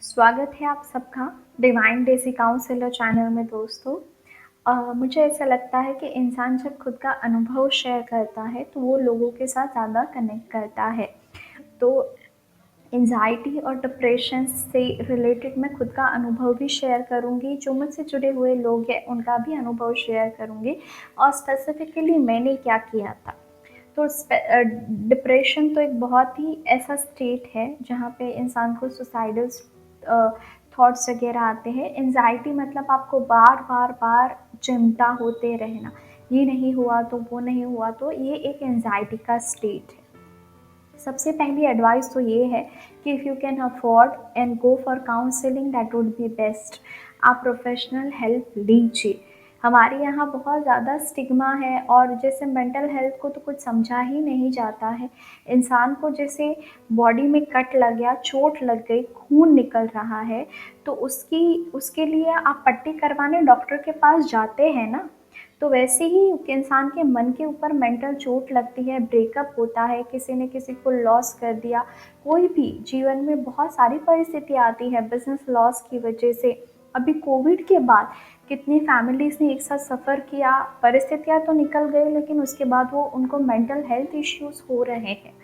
स्वागत है आप सबका डिवाइन डेज़ी काउंसलर चैनल में दोस्तों। मुझे ऐसा लगता है कि इंसान जब खुद का अनुभव शेयर करता है तो वो लोगों के साथ ज़्यादा कनेक्ट करता है। तो एंजाइटी और डिप्रेशन से रिलेटेड मैं खुद का अनुभव भी शेयर करूँगी, जो मुझसे जुड़े हुए लोग हैं उनका भी अनुभव शेयर करूँगी और स्पेसिफिकली मैंने क्या किया था। तो डिप्रेशन तो एक बहुत ही ऐसा स्टेट है जहाँ पे इंसान को सुसाइडल थॉट्स वगैरह आते हैं। एंजाइटी मतलब आपको बार बार बार चिंता होते रहना, ये नहीं हुआ तो वो नहीं हुआ तो, ये एक एंजाइटी का स्टेट है। सबसे पहली एडवाइस तो ये है कि if you can afford and go for counselling that would be best. आप प्रोफेशनल हेल्प लीजिए। हमारे यहाँ बहुत ज़्यादा स्टिग्मा है और जैसे मेंटल हेल्थ को तो कुछ समझा ही नहीं जाता है। इंसान को जैसे बॉडी में कट लग गया, चोट लग गई, खून निकल रहा है, तो उसके लिए आप पट्टी करवाने डॉक्टर के पास जाते हैं ना। तो वैसे ही इंसान के मन के ऊपर मेंटल चोट लगती है, ब्रेकअप होता है, किसी ने किसी को लॉस कर दिया, कोई भी जीवन में बहुत सारी परिस्थितियाँ आती है बिजनेस लॉस की वजह से। अभी कोविड के बाद कितनी फैमिलीज ने एक साथ सफ़र किया, परिस्थितियाँ तो निकल गई लेकिन उसके बाद वो उनको मेंटल हेल्थ इश्यूज हो रहे हैं।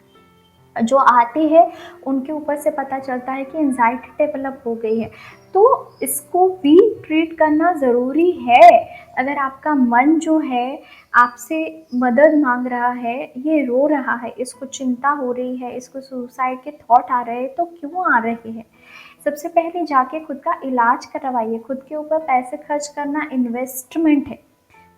जो आते हैं उनके ऊपर से पता चलता है कि एंजाइटी डेवलप हो गई है। तो इसको भी ट्रीट करना ज़रूरी है। अगर आपका मन जो है आपसे मदद मांग रहा है, ये रो रहा है, इसको चिंता हो रही है, इसको सुसाइड के थॉट आ रहे हैं, तो क्यों आ रहे हैं? सबसे पहले जाके खुद का इलाज करवाइए। खुद के ऊपर पैसे खर्च करना इन्वेस्टमेंट है।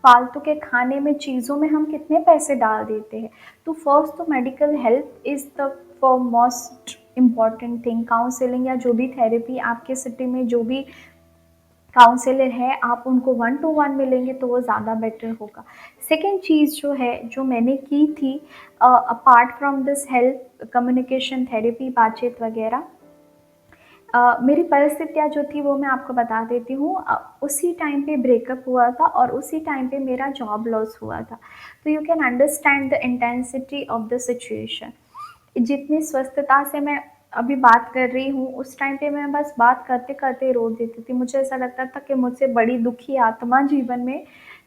फालतू के खाने में, चीज़ों में हम कितने पैसे डाल देते हैं। तो फर्स्ट तो medical help is the for most important thing. Counselling या जो भी थेरेपी आपके सिटी में जो भी काउंसलर है, आप उनको 1 to 1 मिलेंगे तो वो ज़्यादा बेटर होगा। सेकेंड चीज़ जो है, जो मैंने की थी apart from this help, communication therapy, बातचीत वगैरह, मेरी परिस्थितियाँ जो थी वो मैं आपको बता देती हूँ। उसी टाइम पे ब्रेकअप हुआ था और उसी टाइम पे मेरा जॉब लॉस हुआ था। तो you can understand the intensity of the situation. जितनी स्वस्थता से मैं अभी बात कर रही हूँ, उस टाइम पे मैं बस बात करते करते रो देती थी। मुझे ऐसा लगता था कि मुझसे बड़ी दुखी आत्मा जीवन में,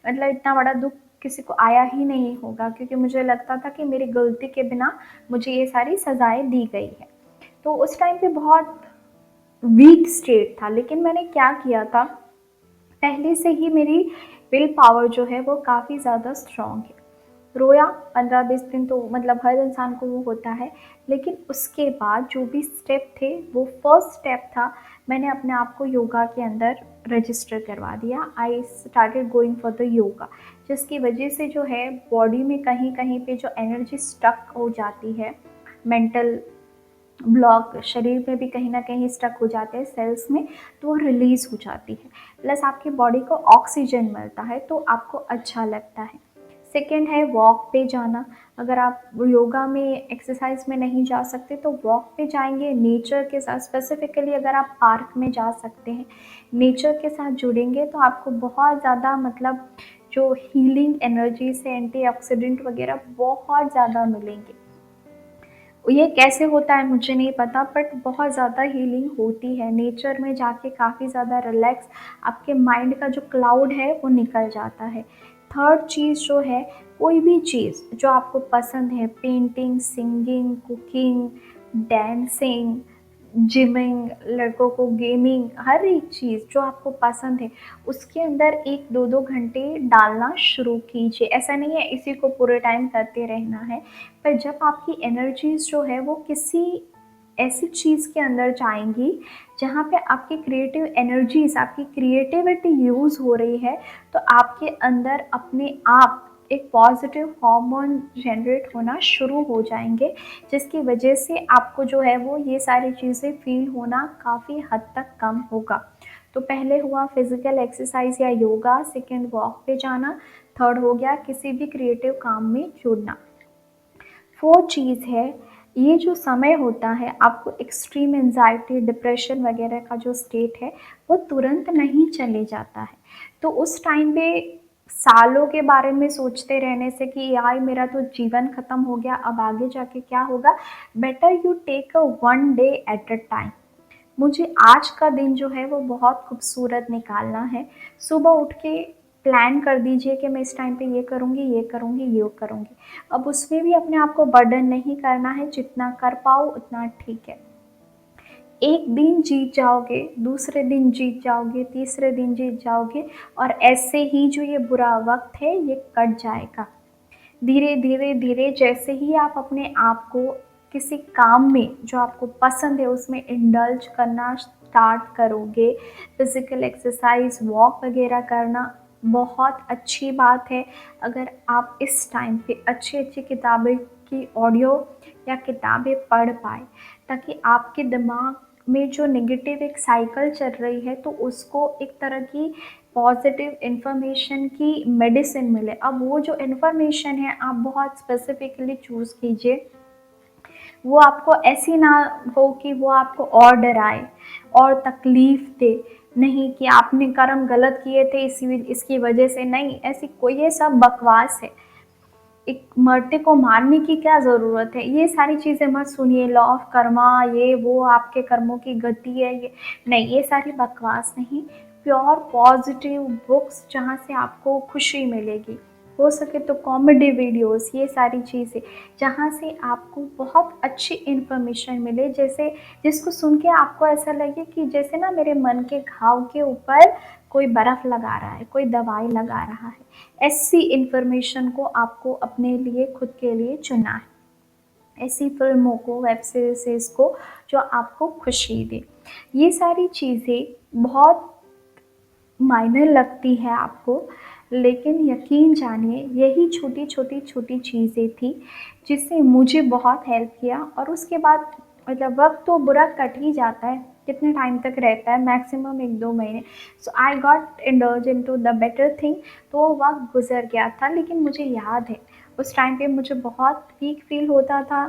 मतलब इतना बड़ा दुख किसी को आया ही नहीं होगा, क्योंकि मुझे लगता था कि मेरी गलती के बिना मुझे ये सारी सज़ाएँ दी गई है। तो उस टाइम पे बहुत वीक स्टेट था, लेकिन मैंने क्या किया था, पहले से ही मेरी विल पावर जो है वो काफ़ी ज़्यादा स्ट्रॉन्ग है। रोया 15-20 दिन तो मतलब हर इंसान को वो होता है, लेकिन उसके बाद जो भी स्टेप थे, वो फर्स्ट स्टेप था, मैंने अपने आप को योगा के अंदर रजिस्टर करवा दिया। I started going for the yoga, जिसकी वजह से जो है बॉडी में कहीं कहीं पे जो एनर्जी स्टक हो जाती है, मेंटल ब्लॉक शरीर में भी कहीं ना कहीं स्टक हो जाते हैं सेल्स में, तो वो रिलीज़ हो जाती है। प्लस आपकी बॉडी को ऑक्सीजन मिलता है तो आपको अच्छा लगता है। सेकेंड है वॉक पे जाना। अगर आप योगा में, एक्सरसाइज में नहीं जा सकते तो वॉक पे जाएंगे नेचर के साथ। स्पेसिफिकली अगर आप पार्क में जा सकते हैं, नेचर के साथ जुड़ेंगे तो आपको बहुत ज़्यादा, मतलब जो हीलिंग एनर्जी से एंटीऑक्सीडेंट वगैरह बहुत ज़्यादा मिलेंगे। ये कैसे होता है मुझे नहीं पता, बट बहुत ज़्यादा हीलिंग होती है नेचर में जाके, काफ़ी ज़्यादा रिलैक्स, आपके माइंड का जो क्लाउड है वो निकल जाता है। थर्ड चीज़ जो है, कोई भी चीज़ जो आपको पसंद है, painting, singing, cooking, dancing, gymming, लड़कों को गेमिंग, हर एक चीज़ जो आपको पसंद है उसके अंदर 1-2 घंटे डालना शुरू कीजिए। ऐसा नहीं है इसी को पूरे टाइम करते रहना है, पर जब आपकी एनर्जीज जो है वो किसी ऐसी चीज़ के अंदर जाएंगी जहाँ पे आपकी क्रिएटिव एनर्जीज, आपकी क्रिएटिविटी यूज़ हो रही है, तो आपके अंदर अपने आप एक पॉजिटिव हार्मोन जनरेट होना शुरू हो जाएंगे, जिसकी वजह से आपको जो है वो ये सारी चीज़ें फील होना काफ़ी हद तक कम होगा। तो पहले हुआ फिजिकल एक्सरसाइज या योगा, सेकेंड वॉक पे जाना, थर्ड हो गया किसी भी क्रिएटिव काम में जुड़ना। फोर्थ चीज़ है, ये जो समय होता है आपको एक्सट्रीम एंजाइटी, डिप्रेशन वगैरह का जो स्टेट है वो तुरंत नहीं चले जाता है। तो उस टाइम पे सालों के बारे में सोचते रहने से कि यार मेरा तो जीवन ख़त्म हो गया, अब आगे जाके क्या होगा, better you take a 1 day at a time. मुझे आज का दिन जो है वो बहुत खूबसूरत निकालना है। सुबह उठ के प्लान कर दीजिए कि मैं इस टाइम पे ये करूँगी, ये करूँगी, ये करूँगी। अब उसमें भी अपने आप को बर्डन नहीं करना है, जितना कर पाओ उतना ठीक है। एक दिन जीत जाओगे, दूसरे दिन जीत जाओगे, तीसरे दिन जीत जाओगे और ऐसे ही जो ये बुरा वक़्त है ये कट जाएगा। धीरे, धीरे, धीरे जैसे ही आप अपने आप को किसी काम में जो आपको पसंद है उसमें इंडल्ज करना स्टार्ट करोगे, फिज़िकल एक्सरसाइज़, वॉक वग़ैरह करना बहुत अच्छी बात है। अगर आप इस टाइम पे अच्छी-अच्छी किताबें की ऑडियो या किताबें पढ़ पाएँ, ताकि आपके दिमाग में जो नेगेटिव एक साइकिल चल रही है तो उसको एक तरह की पॉजिटिव इन्फॉर्मेशन की मेडिसिन मिले। अब वो जो इन्फॉर्मेशन है आप बहुत स्पेसिफिकली चूज़ कीजिए, वो आपको ऐसी ना हो कि वो आपको और डराए और तकलीफ़ दे, नहीं कि आपने कर्म गलत किए थे इसकी वजह से, नहीं, ऐसी कोई, ये सब बकवास है। एक मरते को मारने की क्या ज़रूरत है? ये सारी चीज़ें मत सुनिए, लॉ ऑफ कर्मा, ये वो आपके कर्मों की गति है, ये नहीं, ये सारी बकवास नहीं। प्योर पॉजिटिव बुक्स जहाँ से आपको खुशी मिलेगी, हो सके तो कॉमेडी वीडियोस, ये सारी चीज़ें जहाँ से आपको बहुत अच्छी इन्फॉर्मेशन मिले, जैसे जिसको सुन के आपको ऐसा लगे कि जैसे ना मेरे मन के घाव के ऊपर कोई बर्फ़ लगा रहा है, कोई दवाई लगा रहा है। ऐसी इन्फॉर्मेशन को आपको अपने लिए, खुद के लिए चुनना है। ऐसी फ़िल्मों को, वेब सीरीज़ को जो आपको खुशी दे। ये सारी चीज़ें बहुत मायने लगती है आपको, लेकिन यकीन जानिए यही छोटी चीज़ें थी जिससे मुझे बहुत हेल्प किया। और उसके बाद मतलब वक़्त तो बुरा कट ही जाता है, कितने टाइम तक रहता है, मैक्सिमम 1-2 महीने। So I got indulge into the better thing, तो वो वक़्त गुज़र गया था, लेकिन मुझे याद है उस टाइम पे मुझे बहुत वीक फ़ील होता था,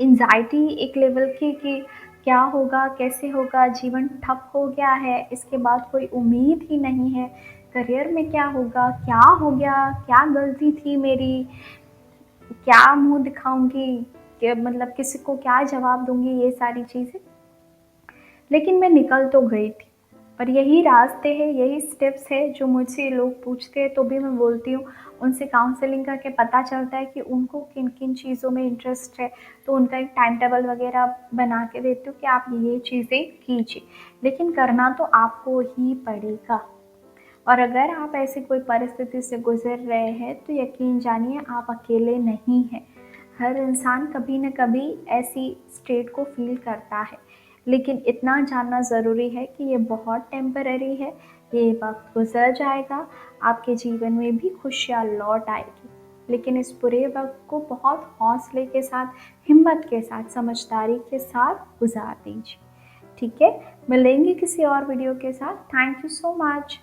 एंग्ज़ायटी एक लेवल की कि क्या होगा, कैसे होगा, जीवन ठप हो गया है, इसके बाद कोई उम्मीद ही नहीं है, करियर में क्या होगा, क्या हो गया, क्या गलती थी मेरी, क्या मुँह दिखाऊँगी, कि मतलब किसी को क्या जवाब दूँगी, ये सारी चीज़ें। लेकिन मैं निकल तो गई थी। पर यही रास्ते हैं, यही स्टेप्स है जो मुझसे लोग पूछते हैं तो भी मैं बोलती हूँ, उनसे काउंसलिंग करके पता चलता है कि उनको किन-किन चीज़ों में इंटरेस्ट है, तो उनका एक टाइम टेबल वगैरह बना के देती हूँ कि आप ये चीज़ें कीजिए। लेकिन करना तो आपको ही पड़ेगा। और अगर आप ऐसी कोई परिस्थिति से गुज़र रहे हैं तो यकीन जानिए आप अकेले नहीं हैं। हर इंसान कभी न कभी ऐसी स्टेट को फ़ील करता है। लेकिन इतना जानना ज़रूरी है कि ये बहुत टेम्परेरी है, ये वक़्त गुज़र जाएगा, आपके जीवन में भी खुशियाँ लौट आएगी। लेकिन इस बुरे वक़्त को बहुत हौसले के साथ, हिम्मत के साथ, समझदारी के साथ गुज़ार दीजिए। ठीक है? मिलेंगे किसी और वीडियो के साथ। Thank you so much.